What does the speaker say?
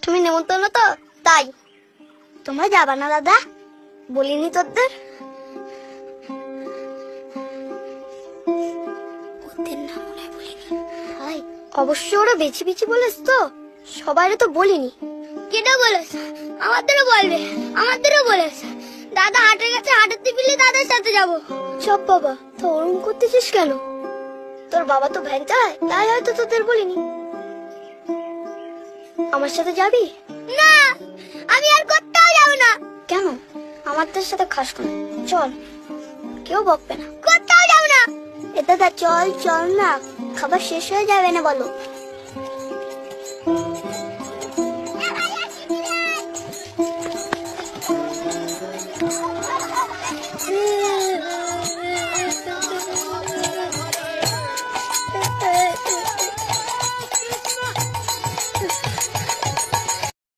তুমি নেমন্তন্ন তো, তাই। তোমরা যাবা না দাদা? বলিনি তোদের? ওদের না মনে হয় বলিনি। ভাই অবশ্য ওরা বেছি বেছি বলেছ তো, সবাইরে তো বলিনি। কেটা বলেছ? আমাদেরও বলবে, আমাদেরও বলেছ। দাদা হাটের কাছে হাঁটাতে পেলে দাদার সাথে যাবো। চপ বাবা, তো ওরম করতেছিস কেন? তোর বাবা তো ভ্যান চালায়, তাই হয়তো তোদের বলিনি। আমার সাথে যাবি? না, আমি আর কোথাও যাব না। কেন? আমাদের সাথে খাস না? চল, কেউ বকবে না। কোথাও যাব না। এ দাদা চল চল না, খাবার শেষ হয়ে যাবে না বলো।